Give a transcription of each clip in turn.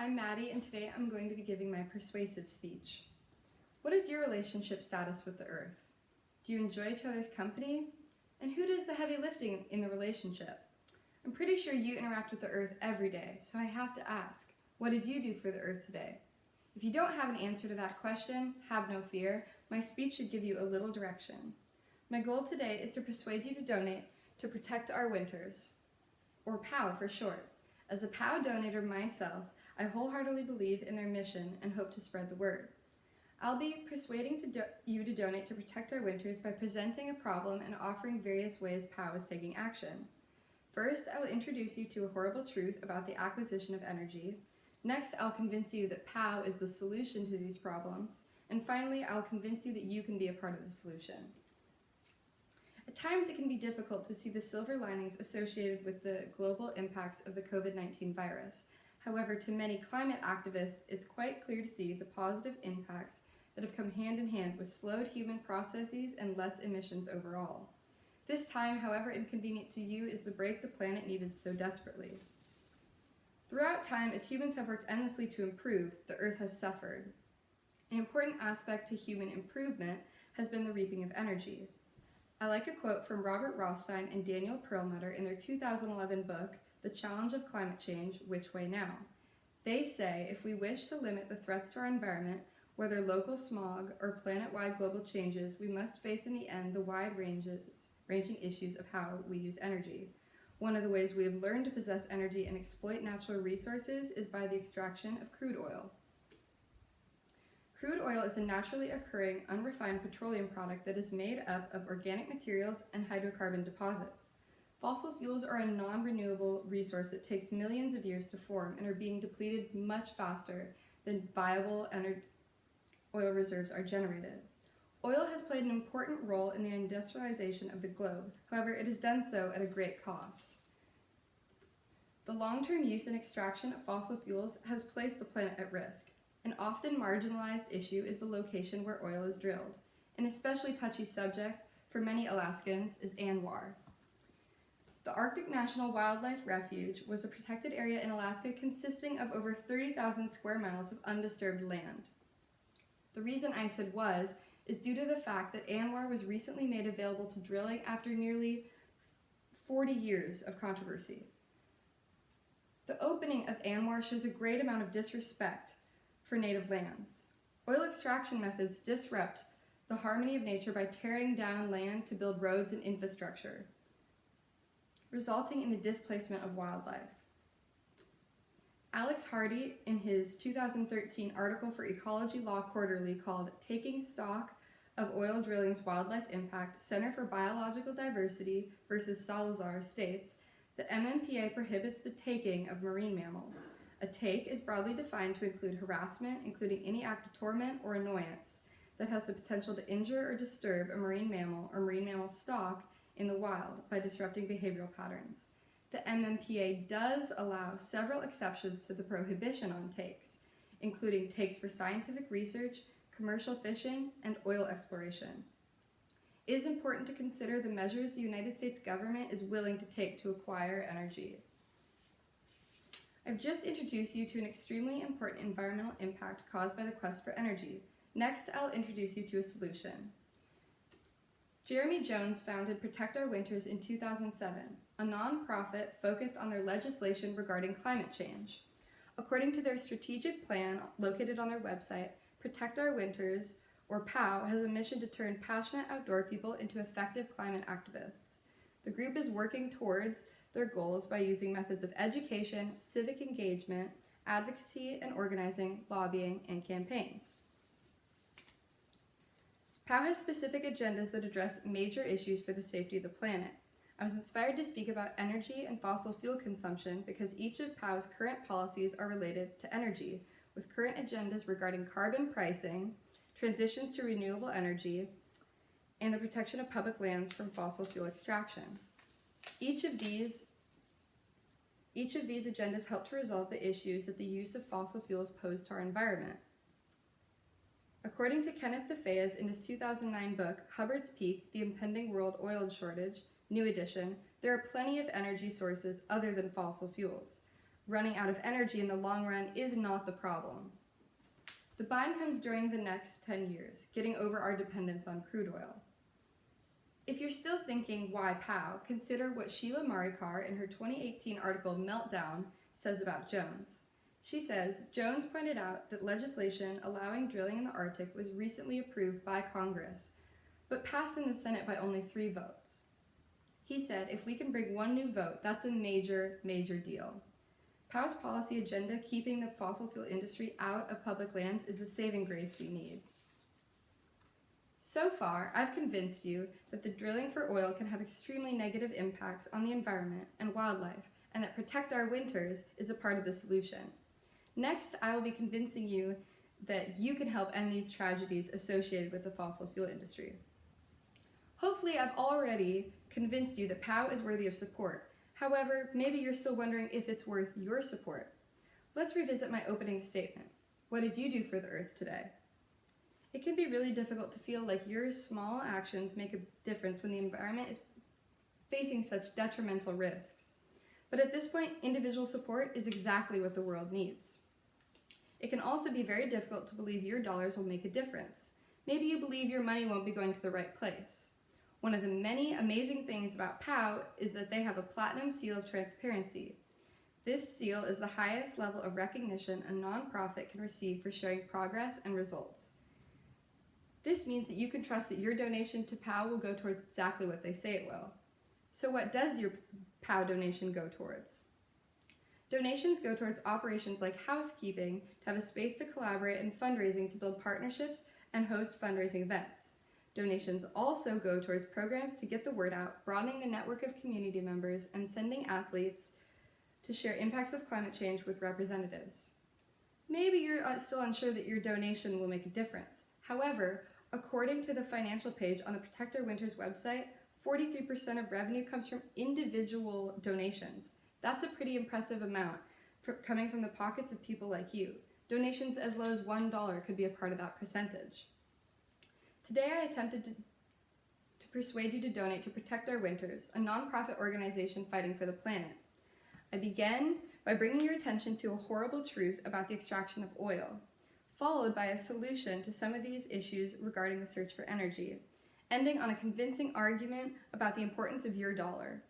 I'm Maddie, and today I'm going to be giving my persuasive speech. What is your relationship status with the earth? Do you enjoy each other's company? And who does the heavy lifting in the relationship? I'm pretty sure you interact with the earth every day, so I have to ask, what did you do for the earth today? If you don't have an answer to that question, have no fear. My speech should give you a little direction. My goal today is to persuade you to donate to Protect Our Winters, or POW for short. As a POW donator myself, I wholeheartedly believe in their mission and hope to spread the word. I'll be persuading you to donate to Protect Our Winters by presenting a problem and offering various ways POW is taking action. First, I will introduce you to a horrible truth about the acquisition of energy. Next, I'll convince you that POW is the solution to these problems. And finally, I'll convince you that you can be a part of the solution. At times, it can be difficult to see the silver linings associated with the global impacts of the COVID-19 virus. However, to many climate activists, it's quite clear to see the positive impacts that have come hand in hand with slowed human processes and less emissions overall. This time, however inconvenient to you, is the break the planet needed so desperately. Throughout time, as humans have worked endlessly to improve, the Earth has suffered. An important aspect to human improvement has been the reaping of energy. I like a quote from Robert Rothstein and Daniel Perlmutter in their 2011 book, The Challenge of Climate Change, Which Way Now? They say if we wish to limit the threats to our environment, whether local smog or planet-wide global changes, we must face in the end the wide-ranging issues of how we use energy. One of the ways we have learned to possess energy and exploit natural resources is by the extraction of crude oil. Crude oil is a naturally occurring, unrefined petroleum product that is made up of organic materials and hydrocarbon deposits. Fossil fuels are a non-renewable resource that takes millions of years to form and are being depleted much faster than viable oil reserves are generated. Oil has played an important role in the industrialization of the globe. However, it has done so at a great cost. The long-term use and extraction of fossil fuels has placed the planet at risk. An often marginalized issue is the location where oil is drilled. An especially touchy subject for many Alaskans is ANWR. The Arctic National Wildlife Refuge was a protected area in Alaska consisting of over 30,000 square miles of undisturbed land. The reason I said was is due to the fact that ANWR was recently made available to drilling after nearly 40 years of controversy. The opening of ANWR shows a great amount of disrespect for native lands. Oil extraction methods disrupt the harmony of nature by tearing down land to build roads and infrastructure, resulting in the displacement of wildlife. Alex Hardy, in his 2013 article for Ecology Law Quarterly called Taking Stock of Oil Drilling's Wildlife Impact, Center for Biological Diversity versus Salazar, states that MMPA prohibits the taking of marine mammals. A take is broadly defined to include harassment, including any act of torment or annoyance that has the potential to injure or disturb a marine mammal or marine mammal stock in the wild by disrupting behavioral patterns. The MMPA does allow several exceptions to the prohibition on takes, including takes for scientific research, commercial fishing, and oil exploration. It is important to consider the measures the United States government is willing to take to acquire energy. I've just introduced you to an extremely important environmental impact caused by the quest for energy. Next, I'll introduce you to a solution. Jeremy Jones founded Protect Our Winters in 2007, a nonprofit focused on their legislation regarding climate change. According to their strategic plan located on their website, Protect Our Winters, or POW, has a mission to turn passionate outdoor people into effective climate activists. The group is working towards their goals by using methods of education, civic engagement, advocacy and organizing, lobbying, and campaigns. POW has specific agendas that address major issues for the safety of the planet. I was inspired to speak about energy and fossil fuel consumption because each of POW's current policies are related to energy, with current agendas regarding carbon pricing, transitions to renewable energy, and the protection of public lands from fossil fuel extraction. Each of these agendas help to resolve the issues that the use of fossil fuels pose to our environment. According to Kenneth DeFeas in his 2009 book, Hubbard's Peak, The Impending World Oil Shortage, New Edition, there are plenty of energy sources other than fossil fuels. running out of energy in the long run is not the problem. The bind comes during the next 10 years, getting over our dependence on crude oil. If you're still thinking, why POW, consider what Sheila Marikar in her 2018 article Meltdown says about Jones. She says, Jones pointed out that legislation allowing drilling in the Arctic was recently approved by Congress, but passed in the Senate by only 3 votes. He said, if we can bring 1 new vote, that's a major, major deal. POW's policy agenda, keeping the fossil fuel industry out of public lands, is the saving grace we need. So far, I've convinced you that the drilling for oil can have extremely negative impacts on the environment and wildlife, and that Protect Our Winters is a part of the solution. Next, I will be convincing you that you can help end these tragedies associated with the fossil fuel industry. Hopefully, I've already convinced you that POW is worthy of support. However, maybe you're still wondering if it's worth your support. Let's revisit my opening statement. What did you do for the Earth today? It can be really difficult to feel like your small actions make a difference when the environment is facing such detrimental risks. But at this point, individual support is exactly what the world needs. It can also be very difficult to believe your dollars will make a difference. Maybe you believe your money won't be going to the right place. One of the many amazing things about POW is that they have a platinum seal of transparency. This seal is the highest level of recognition a nonprofit can receive for sharing progress and results. This means that you can trust that your donation to POW will go towards exactly what they say it will. So what does your POW donation go towards? Donations go towards operations like housekeeping, to have a space to collaborate, and fundraising to build partnerships and host fundraising events. Donations also go towards programs to get the word out, broadening the network of community members, and sending athletes to share impacts of climate change with representatives. Maybe you're still unsure that your donation will make a difference. However, according to the financial page on the Protect Our Winters website, 43% of revenue comes from individual donations. That's a pretty impressive amount coming from the pockets of people like you. Donations as low as $1 could be a part of that percentage. Today I attempted to persuade you to donate to Protect Our Winters, a nonprofit organization fighting for the planet. I began by bringing your attention to a horrible truth about the extraction of oil, followed by a solution to some of these issues regarding the search for energy, ending on a convincing argument about the importance of your dollar.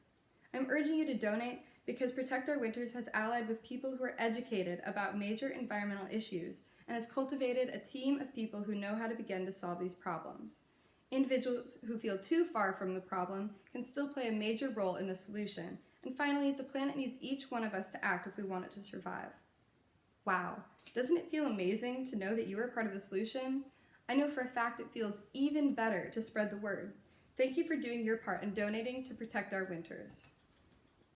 I'm urging you to donate because Protect Our Winters has allied with people who are educated about major environmental issues and has cultivated a team of people who know how to begin to solve these problems. Individuals who feel too far from the problem can still play a major role in the solution. And finally, the planet needs each one of us to act if we want it to survive. Wow, doesn't it feel amazing to know that you are part of the solution? I know for a fact it feels even better to spread the word. Thank you for doing your part in donating to Protect Our Winters.